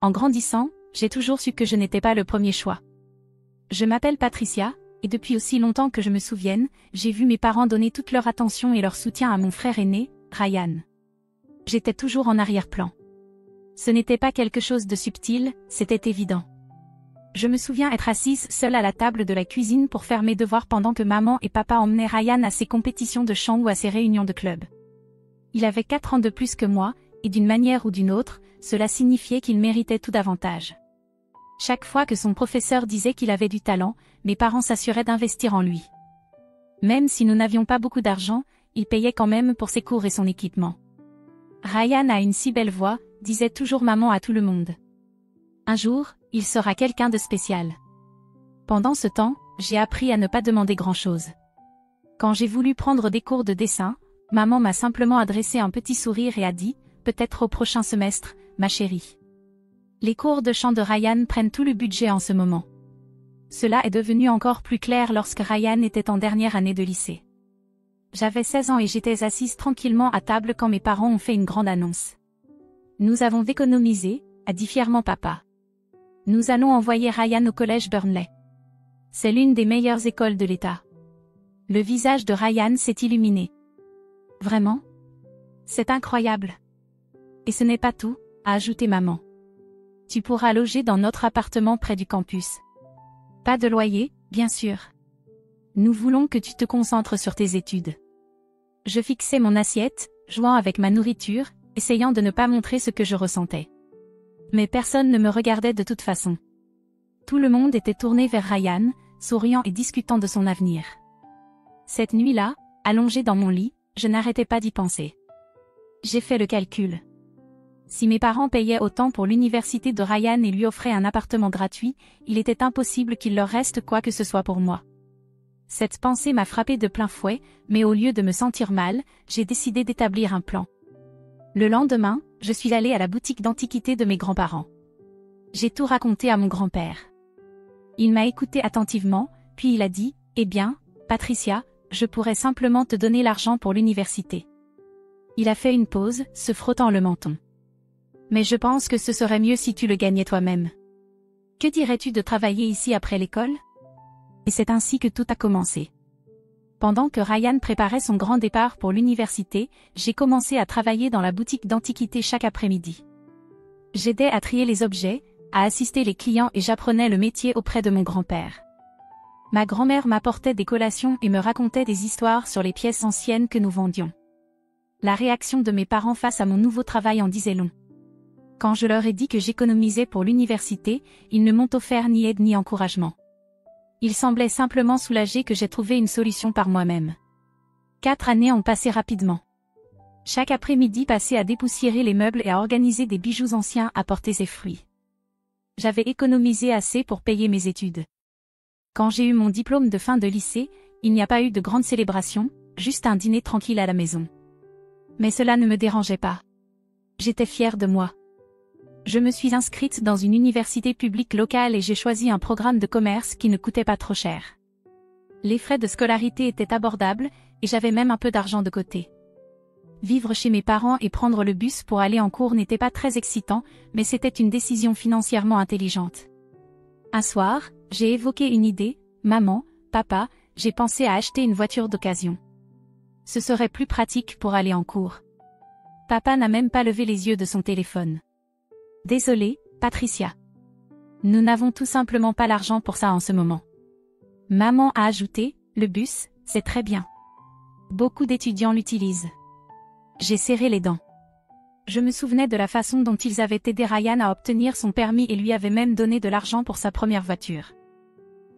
En grandissant, j'ai toujours su que je n'étais pas le premier choix. Je m'appelle Patricia, et depuis aussi longtemps que je me souvienne, j'ai vu mes parents donner toute leur attention et leur soutien à mon frère aîné, Ryan. J'étais toujours en arrière-plan. Ce n'était pas quelque chose de subtil, c'était évident. Je me souviens être assise seule à la table de la cuisine pour faire mes devoirs pendant que maman et papa emmenaient Ryan à ses compétitions de chant ou à ses réunions de club. Il avait 4 ans de plus que moi, et d'une manière ou d'une autre, cela signifiait qu'il méritait tout davantage. Chaque fois que son professeur disait qu'il avait du talent, mes parents s'assuraient d'investir en lui. Même si nous n'avions pas beaucoup d'argent, ils payaient quand même pour ses cours et son équipement. Ryan a une si belle voix, disait toujours maman à tout le monde. Un jour, il sera quelqu'un de spécial. Pendant ce temps, j'ai appris à ne pas demander grand-chose. Quand j'ai voulu prendre des cours de dessin, maman m'a simplement adressé un petit sourire et a dit, peut-être au prochain semestre, ma chérie. Les cours de chant de Ryan prennent tout le budget en ce moment. Cela est devenu encore plus clair lorsque Ryan était en dernière année de lycée. J'avais 16 ans et j'étais assise tranquillement à table quand mes parents ont fait une grande annonce. Nous avons économisé, a dit fièrement papa. Nous allons envoyer Ryan au collège Burnley. C'est l'une des meilleures écoles de l'État. Le visage de Ryan s'est illuminé. Vraiment? C'est incroyable. Et ce n'est pas tout, a ajouté maman. Tu pourras loger dans notre appartement près du campus. Pas de loyer, bien sûr. Nous voulons que tu te concentres sur tes études. Je fixais mon assiette, jouant avec ma nourriture, essayant de ne pas montrer ce que je ressentais. Mais personne ne me regardait de toute façon. Tout le monde était tourné vers Ryan, souriant et discutant de son avenir. Cette nuit-là, allongée dans mon lit, je n'arrêtais pas d'y penser. J'ai fait le calcul. Si mes parents payaient autant pour l'université de Ryan et lui offraient un appartement gratuit, il était impossible qu'il leur reste quoi que ce soit pour moi. Cette pensée m'a frappée de plein fouet, mais au lieu de me sentir mal, j'ai décidé d'établir un plan. Le lendemain, je suis allée à la boutique d'antiquités de mes grands-parents. J'ai tout raconté à mon grand-père. Il m'a écouté attentivement, puis il a dit, « Eh bien, Patricia, je pourrais simplement te donner l'argent pour l'université. » Il a fait une pause, se frottant le menton. « Mais je pense que ce serait mieux si tu le gagnais toi-même. Que dirais-tu de travailler ici après l'école ?» Et c'est ainsi que tout a commencé. Pendant que Ryan préparait son grand départ pour l'université, j'ai commencé à travailler dans la boutique d'antiquités chaque après-midi. J'aidais à trier les objets, à assister les clients et j'apprenais le métier auprès de mon grand-père. Ma grand-mère m'apportait des collations et me racontait des histoires sur les pièces anciennes que nous vendions. La réaction de mes parents face à mon nouveau travail en disait long. Quand je leur ai dit que j'économisais pour l'université, ils ne m'ont offert ni aide ni encouragement. Ils semblaient simplement soulagés que j'ai trouvé une solution par moi-même. 4 années ont passé rapidement. Chaque après-midi passé à dépoussiérer les meubles et à organiser des bijoux anciens a porté ses fruits. J'avais économisé assez pour payer mes études. Quand j'ai eu mon diplôme de fin de lycée, il n'y a pas eu de grande célébration, juste un dîner tranquille à la maison. Mais cela ne me dérangeait pas. J'étais fière de moi. Je me suis inscrite dans une université publique locale et j'ai choisi un programme de commerce qui ne coûtait pas trop cher. Les frais de scolarité étaient abordables, et j'avais même un peu d'argent de côté. Vivre chez mes parents et prendre le bus pour aller en cours n'était pas très excitant, mais c'était une décision financièrement intelligente. Un soir, j'ai évoqué une idée, « Maman, papa, j'ai pensé à acheter une voiture d'occasion. Ce serait plus pratique pour aller en cours. » Papa n'a même pas levé les yeux de son téléphone. Désolée, Patricia. Nous n'avons tout simplement pas l'argent pour ça en ce moment. Maman a ajouté, le bus, c'est très bien. Beaucoup d'étudiants l'utilisent. J'ai serré les dents. Je me souvenais de la façon dont ils avaient aidé Ryan à obtenir son permis et lui avaient même donné de l'argent pour sa première voiture.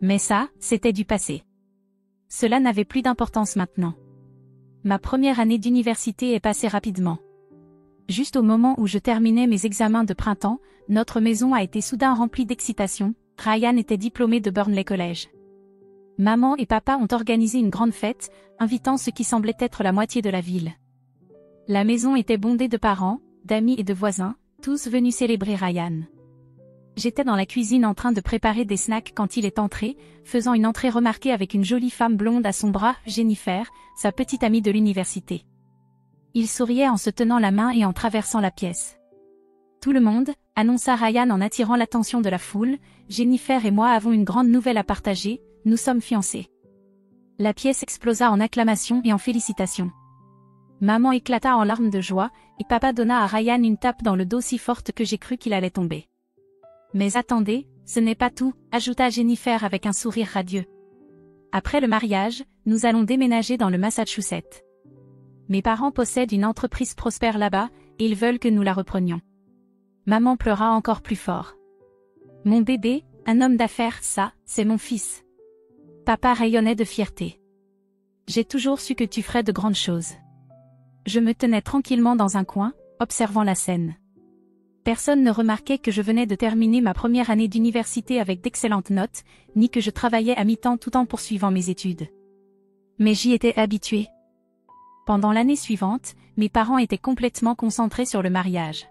Mais ça, c'était du passé. Cela n'avait plus d'importance maintenant. Ma première année d'université est passée rapidement. Juste au moment où je terminais mes examens de printemps, notre maison a été soudain remplie d'excitation, Ryan était diplômé de Burnley College. Maman et papa ont organisé une grande fête, invitant ce qui semblait être la moitié de la ville. La maison était bondée de parents, d'amis et de voisins, tous venus célébrer Ryan. J'étais dans la cuisine en train de préparer des snacks quand il est entré, faisant une entrée remarquée avec une jolie femme blonde à son bras, Jennifer, sa petite amie de l'université. Il souriait en se tenant la main et en traversant la pièce. Tout le monde, annonça Ryan en attirant l'attention de la foule, Jennifer et moi avons une grande nouvelle à partager, nous sommes fiancés. La pièce explosa en acclamations et en félicitations. Maman éclata en larmes de joie, et papa donna à Ryan une tape dans le dos si forte que j'ai cru qu'il allait tomber. Mais attendez, ce n'est pas tout, ajouta Jennifer avec un sourire radieux. Après le mariage, nous allons déménager dans le Massachusetts. Mes parents possèdent une entreprise prospère là-bas, et ils veulent que nous la reprenions. Maman pleura encore plus fort. Mon bébé, un homme d'affaires, ça, c'est mon fils. Papa rayonnait de fierté. J'ai toujours su que tu ferais de grandes choses. Je me tenais tranquillement dans un coin, observant la scène. Personne ne remarquait que je venais de terminer ma première année d'université avec d'excellentes notes, ni que je travaillais à mi-temps tout en poursuivant mes études. Mais j'y étais habituée. Pendant l'année suivante, mes parents étaient complètement concentrés sur le mariage.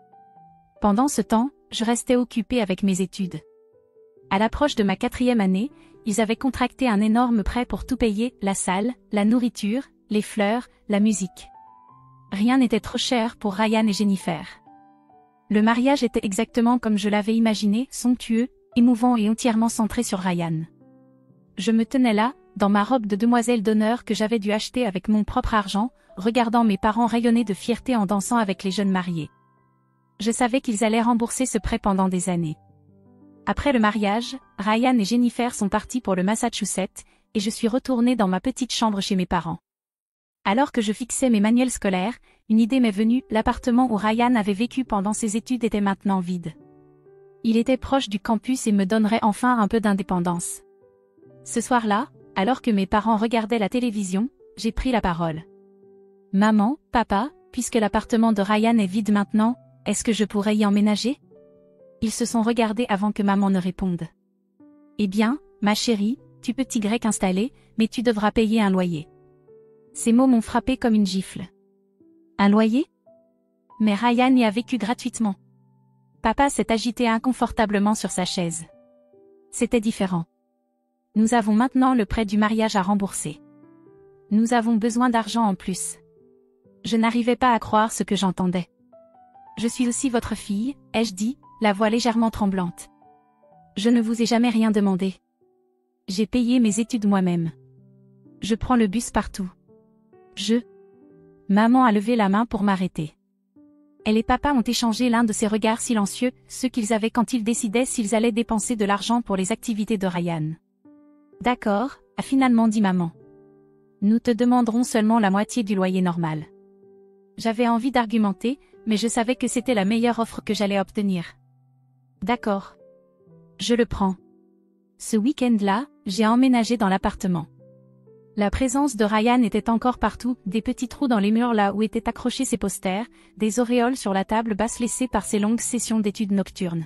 Pendant ce temps, je restais occupée avec mes études. À l'approche de ma 4e année, ils avaient contracté un énorme prêt pour tout payer, la salle, la nourriture, les fleurs, la musique. Rien n'était trop cher pour Ryan et Jennifer. Le mariage était exactement comme je l'avais imaginé, somptueux, émouvant et entièrement centré sur Ryan. Je me tenais là, dans ma robe de demoiselle d'honneur que j'avais dû acheter avec mon propre argent, regardant mes parents rayonner de fierté en dansant avec les jeunes mariés. Je savais qu'ils allaient rembourser ce prêt pendant des années. Après le mariage, Ryan et Jennifer sont partis pour le Massachusetts, et je suis retournée dans ma petite chambre chez mes parents. Alors que je fixais mes manuels scolaires, une idée m'est venue, l'appartement où Ryan avait vécu pendant ses études était maintenant vide. Il était proche du campus et me donnerait enfin un peu d'indépendance. Ce soir-là, alors que mes parents regardaient la télévision, j'ai pris la parole. Maman, papa, puisque l'appartement de Ryan est vide maintenant, est-ce que je pourrais y emménager? Ils se sont regardés avant que maman ne réponde. Eh bien, ma chérie, tu peux t'y installer, mais tu devras payer un loyer. Ces mots m'ont frappé comme une gifle. Un loyer? Mais Ryan y a vécu gratuitement. Papa s'est agité inconfortablement sur sa chaise. C'était différent. Nous avons maintenant le prêt du mariage à rembourser. Nous avons besoin d'argent en plus. Je n'arrivais pas à croire ce que j'entendais. Je suis aussi votre fille, ai-je dit, la voix légèrement tremblante. Je ne vous ai jamais rien demandé. J'ai payé mes études moi-même. Je prends le bus partout. Maman a levé la main pour m'arrêter. Elle et papa ont échangé l'un de ces regards silencieux, ceux qu'ils avaient quand ils décidaient s'ils allaient dépenser de l'argent pour les activités de Ryan. D'accord, a finalement dit maman. Nous te demanderons seulement la moitié du loyer normal. J'avais envie d'argumenter, mais je savais que c'était la meilleure offre que j'allais obtenir. D'accord. Je le prends. Ce week-end-là, j'ai emménagé dans l'appartement. La présence de Ryan était encore partout, des petits trous dans les murs là où étaient accrochés ses posters, des auréoles sur la table basse laissée par ses longues sessions d'études nocturnes.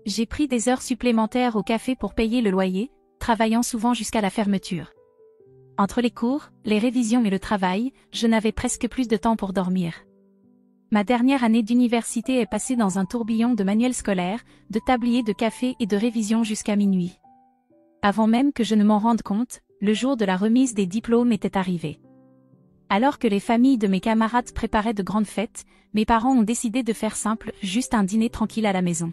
J'ai pris des heures supplémentaires au café pour payer le loyer, travaillant souvent jusqu'à la fermeture. Entre les cours, les révisions et le travail, je n'avais presque plus de temps pour dormir. Ma dernière année d'université est passée dans un tourbillon de manuels scolaires, de tabliers de café et de révisions jusqu'à minuit. Avant même que je ne m'en rende compte, le jour de la remise des diplômes était arrivé. Alors que les familles de mes camarades préparaient de grandes fêtes, mes parents ont décidé de faire simple, juste un dîner tranquille à la maison.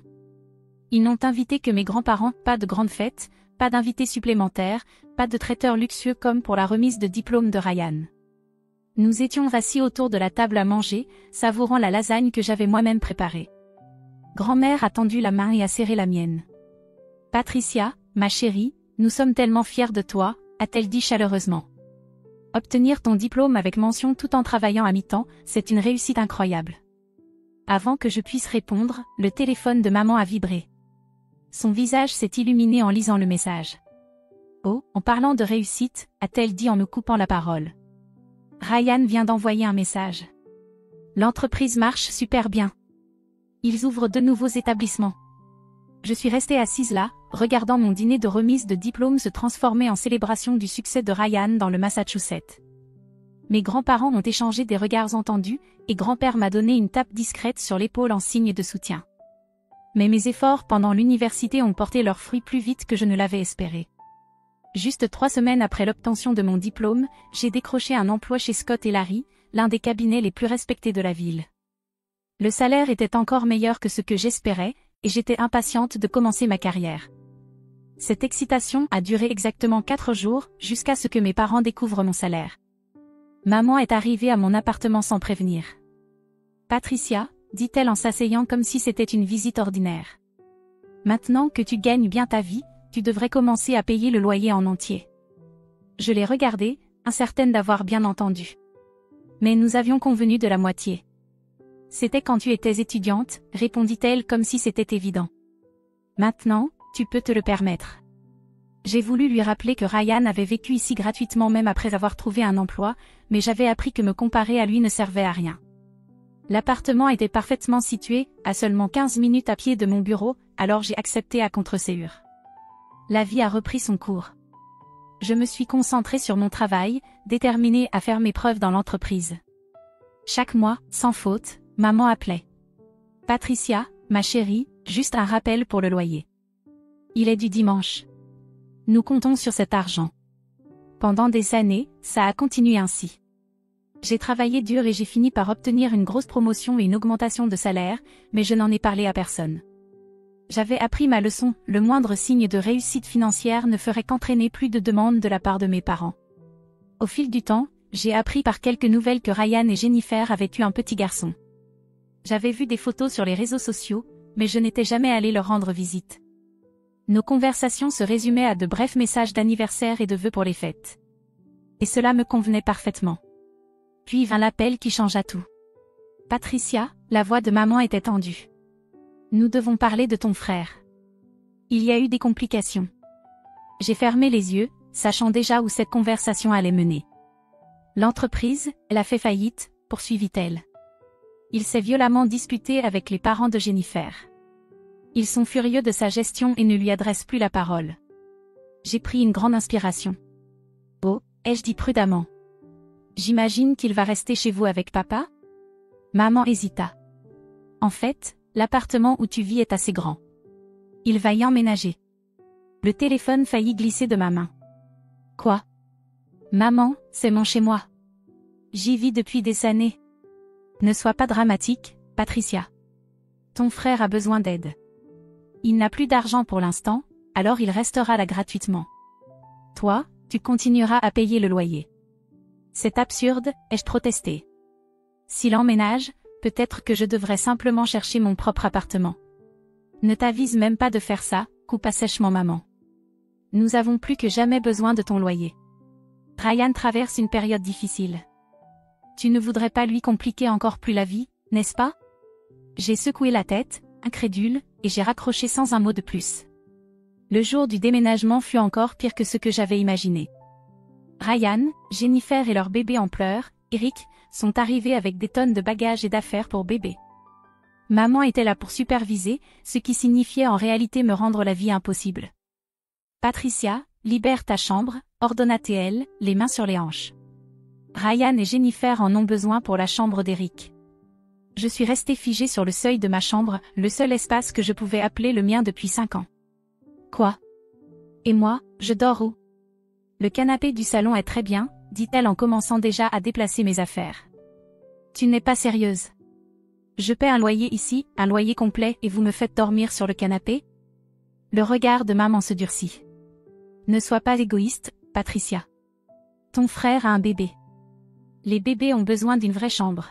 Ils n'ont invité que mes grands-parents, pas de grandes fêtes, pas d'invités supplémentaires, pas de traiteurs luxueux comme pour la remise de diplôme de Ryan. Nous étions assis autour de la table à manger, savourant la lasagne que j'avais moi-même préparée. Grand-mère a tendu la main et a serré la mienne. « Patricia, ma chérie, nous sommes tellement fiers de toi », a-t-elle dit chaleureusement. Obtenir ton diplôme avec mention tout en travaillant à mi-temps, c'est une réussite incroyable. Avant que je puisse répondre, le téléphone de maman a vibré. Son visage s'est illuminé en lisant le message. Oh, en parlant de réussite, a-t-elle dit en me coupant la parole. Ryan vient d'envoyer un message. L'entreprise marche super bien. Ils ouvrent de nouveaux établissements. Je suis restée assise là, regardant mon dîner de remise de diplôme se transformer en célébration du succès de Ryan dans le Massachusetts. Mes grands-parents ont échangé des regards entendus, et grand-père m'a donné une tape discrète sur l'épaule en signe de soutien. Mais mes efforts pendant l'université ont porté leurs fruits plus vite que je ne l'avais espéré. Juste 3 semaines après l'obtention de mon diplôme, j'ai décroché un emploi chez Scott & Larry, l'un des cabinets les plus respectés de la ville. Le salaire était encore meilleur que ce que j'espérais, et j'étais impatiente de commencer ma carrière. Cette excitation a duré exactement 4 jours, jusqu'à ce que mes parents découvrent mon salaire. Maman est arrivée à mon appartement sans prévenir. Patricia, dit-elle en s'asseyant comme si c'était une visite ordinaire. Maintenant que tu gagnes bien ta vie, tu devrais commencer à payer le loyer en entier. Je l'ai regardée, incertaine d'avoir bien entendu. Mais nous avions convenu de la moitié. C'était quand tu étais étudiante, répondit-elle comme si c'était évident. Maintenant, tu peux te le permettre. J'ai voulu lui rappeler que Ryan avait vécu ici gratuitement même après avoir trouvé un emploi, mais j'avais appris que me comparer à lui ne servait à rien. L'appartement était parfaitement situé, à seulement 15 minutes à pied de mon bureau, alors j'ai accepté à contre-séure. La vie a repris son cours. Je me suis concentrée sur mon travail, déterminée à faire mes preuves dans l'entreprise. Chaque mois, sans faute, maman appelait. Patricia, ma chérie, juste un rappel pour le loyer. Il est du dimanche. Nous comptons sur cet argent. Pendant des années, ça a continué ainsi. J'ai travaillé dur et j'ai fini par obtenir une grosse promotion et une augmentation de salaire, mais je n'en ai parlé à personne. J'avais appris ma leçon, le moindre signe de réussite financière ne ferait qu'entraîner plus de demandes de la part de mes parents. Au fil du temps, j'ai appris par quelques nouvelles que Ryan et Jennifer avaient eu un petit garçon. J'avais vu des photos sur les réseaux sociaux, mais je n'étais jamais allée leur rendre visite. Nos conversations se résumaient à de brefs messages d'anniversaire et de vœux pour les fêtes. Et cela me convenait parfaitement. Puis vint l'appel qui changea tout. Patricia, la voix de maman était tendue. Nous devons parler de ton frère. Il y a eu des complications. J'ai fermé les yeux, sachant déjà où cette conversation allait mener. L'entreprise, elle a fait faillite, poursuivit-elle. Il s'est violemment disputé avec les parents de Jennifer. Ils sont furieux de sa gestion et ne lui adressent plus la parole. J'ai pris une grande inspiration. Oh, ai-je dit prudemment. J'imagine qu'il va rester chez vous avec papa? Maman hésita. En fait, l'appartement où tu vis est assez grand. Il va y emménager. Le téléphone faillit glisser de ma main. Quoi? Maman, c'est mon chez-moi. J'y vis depuis des années. Ne sois pas dramatique, Patricia. Ton frère a besoin d'aide. Il n'a plus d'argent pour l'instant, alors il restera là gratuitement. Toi, tu continueras à payer le loyer. C'est absurde, ai-je protesté. S'il emménage, peut-être que je devrais simplement chercher mon propre appartement. Ne t'avise même pas de faire ça, coupa sèchement maman. Nous avons plus que jamais besoin de ton loyer. Ryan traverse une période difficile. Tu ne voudrais pas lui compliquer encore plus la vie, n'est-ce pas? J'ai secoué la tête, incrédule, et j'ai raccroché sans un mot de plus. Le jour du déménagement fut encore pire que ce que j'avais imaginé. Ryan, Jennifer et leur bébé en pleurs, Eric, sont arrivés avec des tonnes de bagages et d'affaires pour bébé. Maman était là pour superviser, ce qui signifiait en réalité me rendre la vie impossible. Patricia, libère ta chambre, ordonna-t-elle, les mains sur les hanches. Ryan et Jennifer en ont besoin pour la chambre d'Eric. Je suis restée figée sur le seuil de ma chambre, le seul espace que je pouvais appeler le mien depuis 5 ans. Quoi? Et moi, je dors où? Le canapé du salon est très bien, dit-elle en commençant déjà à déplacer mes affaires. Tu n'es pas sérieuse. Je paie un loyer ici, un loyer complet, et vous me faites dormir sur le canapé? Le regard de maman se durcit. Ne sois pas égoïste, Patricia. Ton frère a un bébé. Les bébés ont besoin d'une vraie chambre.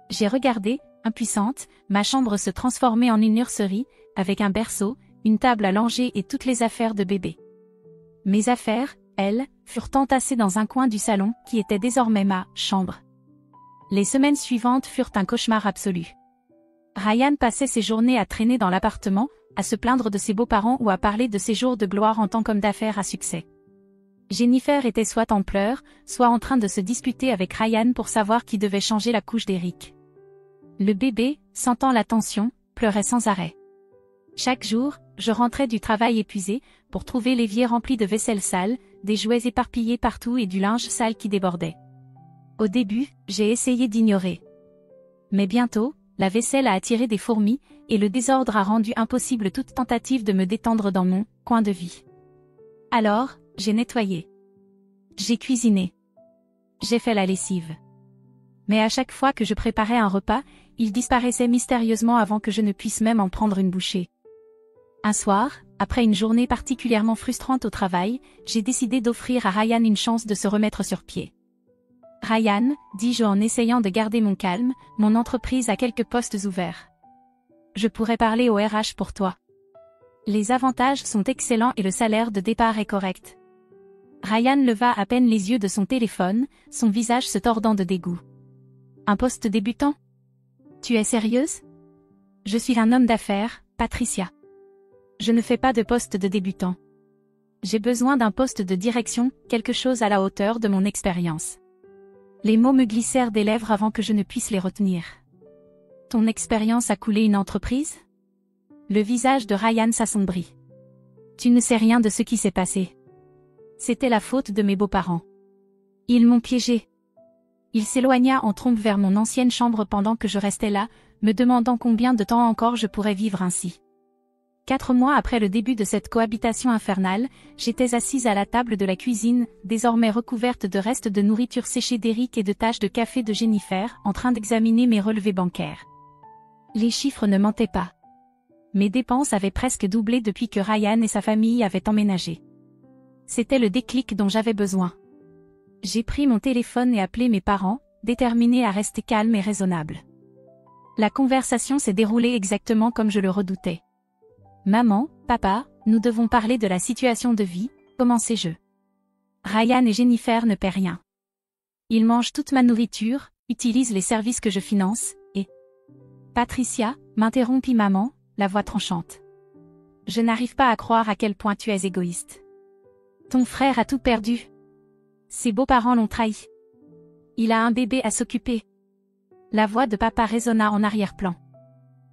J'ai regardé, impuissante, ma chambre se transformer en une nurserie, avec un berceau, une table à langer et toutes les affaires de bébé. Mes affaires, elles, furent entassées dans un coin du salon, qui était désormais ma chambre. Les semaines suivantes furent un cauchemar absolu. Ryan passait ses journées à traîner dans l'appartement, à se plaindre de ses beaux-parents ou à parler de ses jours de gloire en tant qu'homme d'affaires à succès. Jennifer était soit en pleurs, soit en train de se disputer avec Ryan pour savoir qui devait changer la couche d'Eric. Le bébé, sentant la tension, pleurait sans arrêt. Chaque jour, je rentrais du travail épuisé, pour trouver l'évier rempli de vaisselle sale, des jouets éparpillés partout et du linge sale qui débordait. Au début, j'ai essayé d'ignorer. Mais bientôt, la vaisselle a attiré des fourmis, et le désordre a rendu impossible toute tentative de me détendre dans mon coin de vie. Alors, j'ai nettoyé. J'ai cuisiné. J'ai fait la lessive. Mais à chaque fois que je préparais un repas, il disparaissait mystérieusement avant que je ne puisse même en prendre une bouchée. Un soir, après une journée particulièrement frustrante au travail, j'ai décidé d'offrir à Ryan une chance de se remettre sur pied. Ryan, dis-je en essayant de garder mon calme, mon entreprise a quelques postes ouverts. Je pourrais parler au RH pour toi. Les avantages sont excellents et le salaire de départ est correct. Ryan leva à peine les yeux de son téléphone, son visage se tordant de dégoût. Un poste débutant? Tu es sérieuse? Je suis un homme d'affaires, Patricia. Je ne fais pas de poste de débutant. J'ai besoin d'un poste de direction, quelque chose à la hauteur de mon expérience. Les mots me glissèrent des lèvres avant que je ne puisse les retenir. Ton expérience a coulé une entreprise? Le visage de Ryan s'assombrit. Tu ne sais rien de ce qui s'est passé. C'était la faute de mes beaux-parents. Ils m'ont piégé. Il s'éloigna en trombe vers mon ancienne chambre pendant que je restais là, me demandant combien de temps encore je pourrais vivre ainsi. 4 mois après le début de cette cohabitation infernale, j'étais assise à la table de la cuisine, désormais recouverte de restes de nourriture séchée d'Eric et de taches de café de Jennifer, en train d'examiner mes relevés bancaires. Les chiffres ne mentaient pas. Mes dépenses avaient presque doublé depuis que Ryan et sa famille avaient emménagé. C'était le déclic dont j'avais besoin. J'ai pris mon téléphone et appelé mes parents, déterminés à rester calme et raisonnable. La conversation s'est déroulée exactement comme je le redoutais. Maman, papa, nous devons parler de la situation de vie, commençai-je. Ryan et Jennifer ne paient rien. Ils mangent toute ma nourriture, utilisent les services que je finance, et... Patricia, m'interrompit maman, la voix tranchante. Je n'arrive pas à croire à quel point tu es égoïste. Ton frère a tout perdu. Ses beaux-parents l'ont trahi. Il a un bébé à s'occuper. La voix de papa résonna en arrière-plan.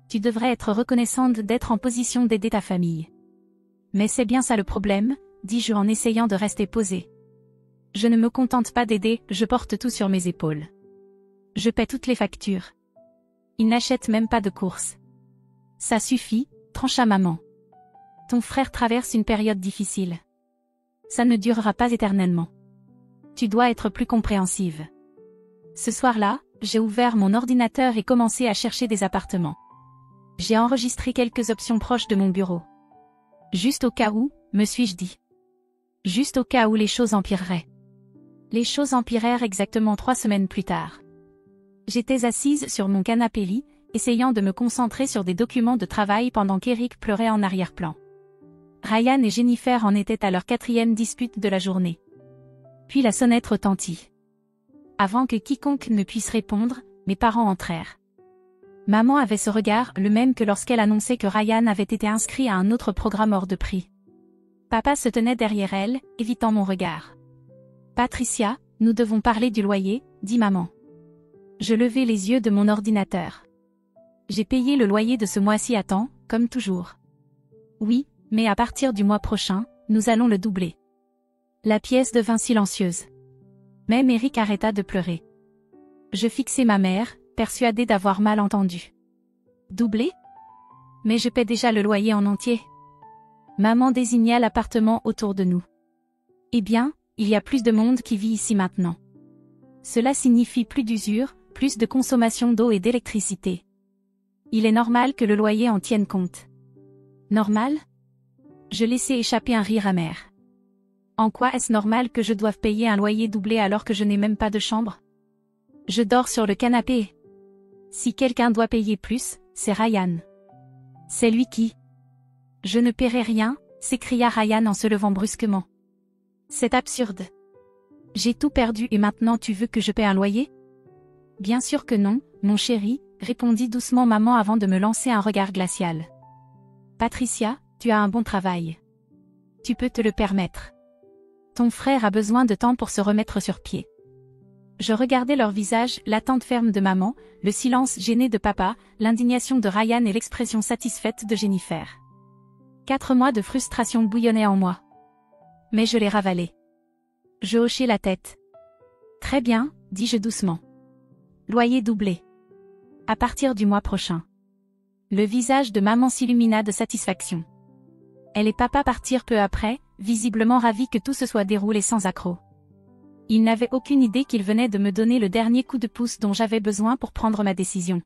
Tu devrais être reconnaissante d'être en position d'aider ta famille. Mais c'est bien ça le problème, dis-je en essayant de rester posée. Je ne me contente pas d'aider, je porte tout sur mes épaules. Je paie toutes les factures. Il n'achète même pas de courses. Ça suffit, trancha maman. Ton frère traverse une période difficile. Ça ne durera pas éternellement. Tu dois être plus compréhensive. Ce soir-là, j'ai ouvert mon ordinateur et commencé à chercher des appartements. J'ai enregistré quelques options proches de mon bureau. Juste au cas où, me suis-je dit. Juste au cas où les choses empireraient. Les choses empirèrent exactement 3 semaines plus tard. J'étais assise sur mon canapé-lit, essayant de me concentrer sur des documents de travail pendant qu'Eric pleurait en arrière-plan. Ryan et Jennifer en étaient à leur 4e dispute de la journée. Puis la sonnette retentit. Avant que quiconque ne puisse répondre, mes parents entrèrent. Maman avait ce regard, le même que lorsqu'elle annonçait que Ryan avait été inscrit à un autre programme hors de prix. Papa se tenait derrière elle, évitant mon regard. Patricia, nous devons parler du loyer, dit maman. Je levai les yeux de mon ordinateur. J'ai payé le loyer de ce mois-ci à temps, comme toujours. Oui, mais à partir du mois prochain, nous allons le doubler. La pièce devint silencieuse. Même Eric arrêta de pleurer. Je fixai ma mère, persuadée d'avoir mal entendu. Doubler? Mais je paie déjà le loyer en entier. Maman désigna l'appartement autour de nous. Eh bien, il y a plus de monde qui vit ici maintenant. Cela signifie plus d'usure, plus de consommation d'eau et d'électricité. Il est normal que le loyer en tienne compte. Normal? Je laissai échapper un rire amer. En quoi est-ce normal que je doive payer un loyer doublé alors que je n'ai même pas de chambre? Je dors sur le canapé. Si quelqu'un doit payer plus, c'est Ryan. C'est lui qui... Je ne paierai rien, s'écria Ryan en se levant brusquement. C'est absurde. J'ai tout perdu et maintenant tu veux que je paie un loyer? Bien sûr que non, mon chéri, répondit doucement maman avant de me lancer un regard glacial. Patricia, tu as un bon travail. Tu peux te le permettre. Ton frère a besoin de temps pour se remettre sur pied. Je regardais leur visage, l'attente ferme de maman, le silence gêné de papa, l'indignation de Ryan et l'expression satisfaite de Jennifer. 4 mois de frustration bouillonnaient en moi. Mais je les ravalais. Je hochai la tête. Très bien, dis-je doucement. Loyer doublé. À partir du mois prochain. Le visage de maman s'illumina de satisfaction. Elle et papa partirent peu après, visiblement ravis que tout se soit déroulé sans accroc. Ils n'avaient aucune idée qu'ils venaient de me donner le dernier coup de pouce dont j'avais besoin pour prendre ma décision.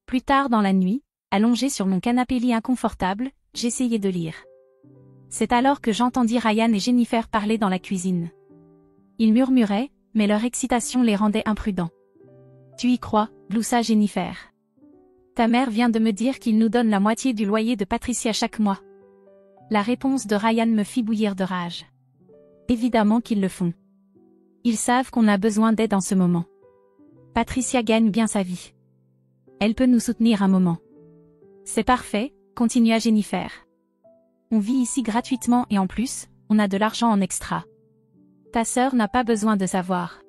Plus tard dans la nuit, allongée sur mon canapé-lit inconfortable, j'essayais de lire. C'est alors que j'entendis Ryan et Jennifer parler dans la cuisine. Ils murmuraient, mais leur excitation les rendait imprudents. « Tu y crois ?» gloussa Jennifer. « Ta mère vient de me dire qu'ils nous donnent la moitié du loyer de Patricia chaque mois. » La réponse de Ryan me fit bouillir de rage. Évidemment qu'ils le font. Ils savent qu'on a besoin d'aide en ce moment. Patricia gagne bien sa vie. Elle peut nous soutenir un moment. C'est parfait, continua Jennifer. On vit ici gratuitement et en plus, on a de l'argent en extra. Ta sœur n'a pas besoin de savoir.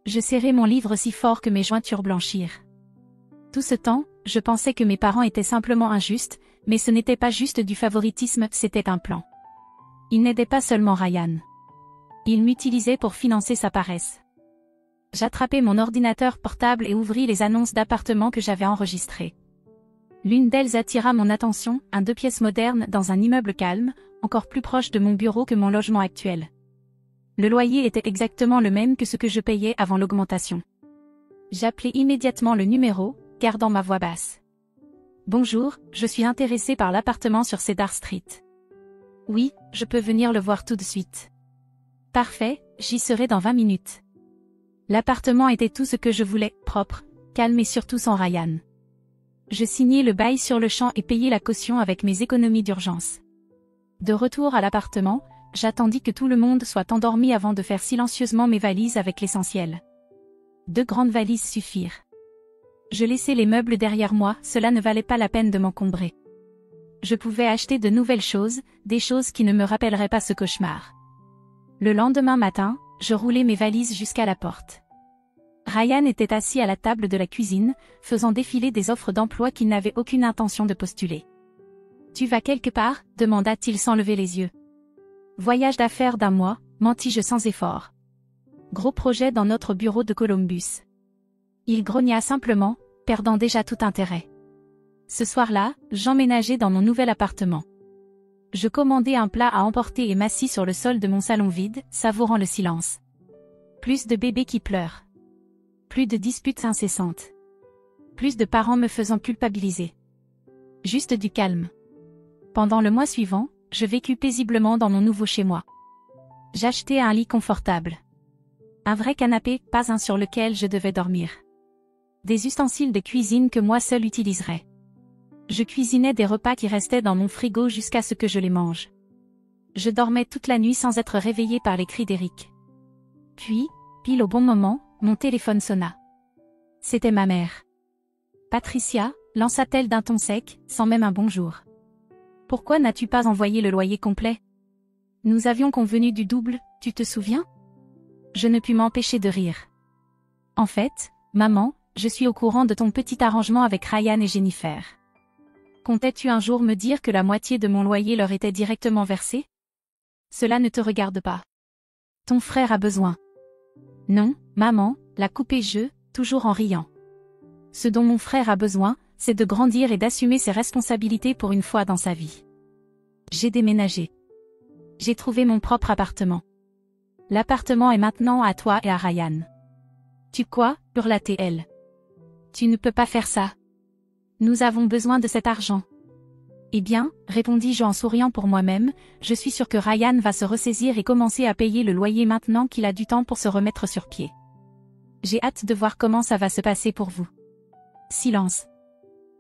Je serrai mon livre si fort que mes jointures blanchirent. Tout ce temps, je pensais que mes parents étaient simplement injustes, mais ce n'était pas juste du favoritisme, c'était un plan. Ils n'aidaient pas seulement Ryan. Ils m'utilisaient pour financer sa paresse. J'attrapai mon ordinateur portable et ouvris les annonces d'appartements que j'avais enregistrées. L'une d'elles attira mon attention, un 2 pièces moderne dans un immeuble calme, encore plus proche de mon bureau que mon logement actuel. Le loyer était exactement le même que ce que je payais avant l'augmentation. J'appelai immédiatement le numéro, gardant ma voix basse. « Bonjour, je suis intéressé par l'appartement sur Cedar Street. »« Oui, je peux venir le voir tout de suite. »« Parfait, j'y serai dans 20 minutes. » L'appartement était tout ce que je voulais, propre, calme et surtout sans Ryan. Je signai le bail sur le champ et payai la caution avec mes économies d'urgence. De retour à l'appartement, j'attendis que tout le monde soit endormi avant de faire silencieusement mes valises avec l'essentiel. 2 grandes valises suffirent. Je laissai les meubles derrière moi, cela ne valait pas la peine de m'encombrer. Je pouvais acheter de nouvelles choses, des choses qui ne me rappelleraient pas ce cauchemar. Le lendemain matin, je roulai mes valises jusqu'à la porte. Ryan était assis à la table de la cuisine, faisant défiler des offres d'emploi qu'il n'avait aucune intention de postuler. « Tu vas quelque part ?» demanda-t-il sans lever les yeux. « Voyage d'affaires d'1 mois », mentis-je sans effort. « Gros projet dans notre bureau de Columbus. » Il grogna simplement, perdant déjà tout intérêt. Ce soir-là, j'emménageai dans mon nouvel appartement. Je commandai un plat à emporter et m'assis sur le sol de mon salon vide, savourant le silence. Plus de bébés qui pleurent. Plus de disputes incessantes. Plus de parents me faisant culpabiliser. Juste du calme. Pendant le mois suivant, je vécus paisiblement dans mon nouveau chez-moi. J'achetai un lit confortable. Un vrai canapé, pas un sur lequel je devais dormir. Des ustensiles de cuisine que moi seul utiliserais. Je cuisinais des repas qui restaient dans mon frigo jusqu'à ce que je les mange. Je dormais toute la nuit sans être réveillée par les cris d'Eric. Puis, pile au bon moment, mon téléphone sonna. C'était ma mère. « Patricia » lança-t-elle d'un ton sec, sans même un bonjour. « Pourquoi n'as-tu pas envoyé le loyer complet ? Nous avions convenu du double, tu te souviens ?» Je ne pus m'empêcher de rire. « En fait, maman, je suis au courant de ton petit arrangement avec Ryan et Jennifer. Comptais-tu un jour me dire que la moitié de mon loyer leur était directement versée ? Cela ne te regarde pas. Ton frère a besoin. » Non, maman, l'a coupé je, toujours en riant. Ce dont mon frère a besoin, c'est de grandir et d'assumer ses responsabilités pour une fois dans sa vie. J'ai déménagé. J'ai trouvé mon propre appartement. L'appartement est maintenant à toi et à Ryan. Tu quoi ? Hurla-t-elle. Tu ne peux pas faire ça. Nous avons besoin de cet argent. Eh bien, répondis-je en souriant pour moi-même, je suis sûre que Ryan va se ressaisir et commencer à payer le loyer maintenant qu'il a du temps pour se remettre sur pied. J'ai hâte de voir comment ça va se passer pour vous. Silence.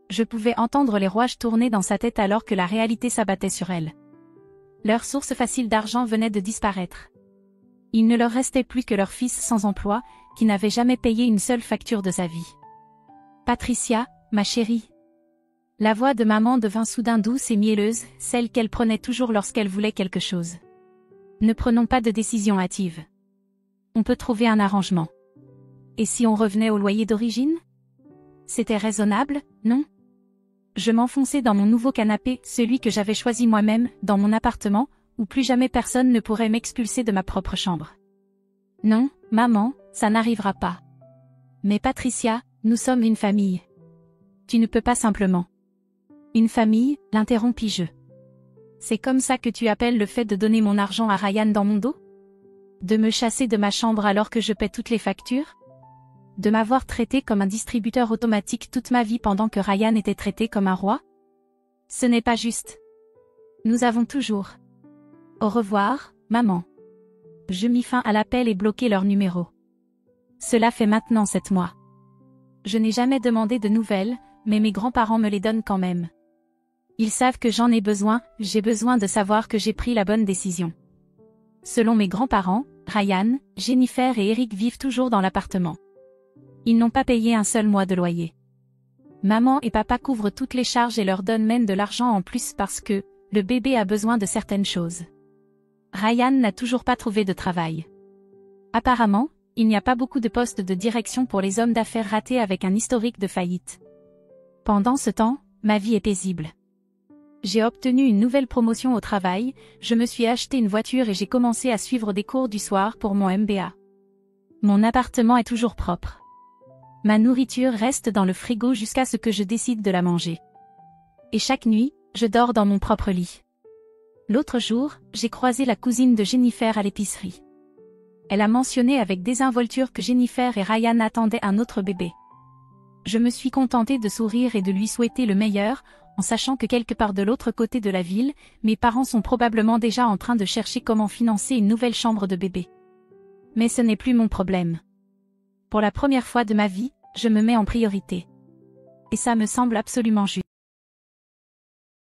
Je pouvais entendre les rouages tourner dans sa tête alors que la réalité s'abattait sur elle. Leur source facile d'argent venait de disparaître. Il ne leur restait plus que leur fils sans emploi, qui n'avait jamais payé une seule facture de sa vie. Patricia, ma chérie. La voix de maman devint soudain douce et mielleuse, celle qu'elle prenait toujours lorsqu'elle voulait quelque chose. Ne prenons pas de décision hâtive. On peut trouver un arrangement. Et si on revenait au loyer d'origine ? C'était raisonnable, non ? Je m'enfonçai dans mon nouveau canapé, celui que j'avais choisi moi-même, dans mon appartement, où plus jamais personne ne pourrait m'expulser de ma propre chambre. Non, maman, ça n'arrivera pas. Mais Patricia, nous sommes une famille. Tu ne peux pas simplement. Une famille, l'interrompis-je. C'est comme ça que tu appelles le fait de donner mon argent à Ryan dans mon dos ? De me chasser de ma chambre alors que je paie toutes les factures ? De m'avoir traité comme un distributeur automatique toute ma vie pendant que Ryan était traité comme un roi? Ce n'est pas juste. Nous avons toujours. Au revoir, maman. Je mis fin à l'appel et bloquai leur numéro. Cela fait maintenant 7 mois. Je n'ai jamais demandé de nouvelles, mais mes grands-parents me les donnent quand même. Ils savent que j'en ai besoin, j'ai besoin de savoir que j'ai pris la bonne décision. Selon mes grands-parents, Ryan, Jennifer et Eric vivent toujours dans l'appartement. Ils n'ont pas payé un seul mois de loyer. Maman et papa couvrent toutes les charges et leur donnent même de l'argent en plus parce que le bébé a besoin de certaines choses. Ryan n'a toujours pas trouvé de travail. Apparemment, il n'y a pas beaucoup de postes de direction pour les hommes d'affaires ratés avec un historique de faillite. Pendant ce temps, ma vie est paisible. J'ai obtenu une nouvelle promotion au travail, je me suis acheté une voiture et j'ai commencé à suivre des cours du soir pour mon MBA. Mon appartement est toujours propre. Ma nourriture reste dans le frigo jusqu'à ce que je décide de la manger. Et chaque nuit, je dors dans mon propre lit. L'autre jour, j'ai croisé la cousine de Jennifer à l'épicerie. Elle a mentionné avec désinvolture que Jennifer et Ryan attendaient un autre bébé. Je me suis contentée de sourire et de lui souhaiter le meilleur, en sachant que quelque part de l'autre côté de la ville, mes parents sont probablement déjà en train de chercher comment financer une nouvelle chambre de bébé. Mais ce n'est plus mon problème. Pour la première fois de ma vie, je me mets en priorité. Et ça me semble absolument juste.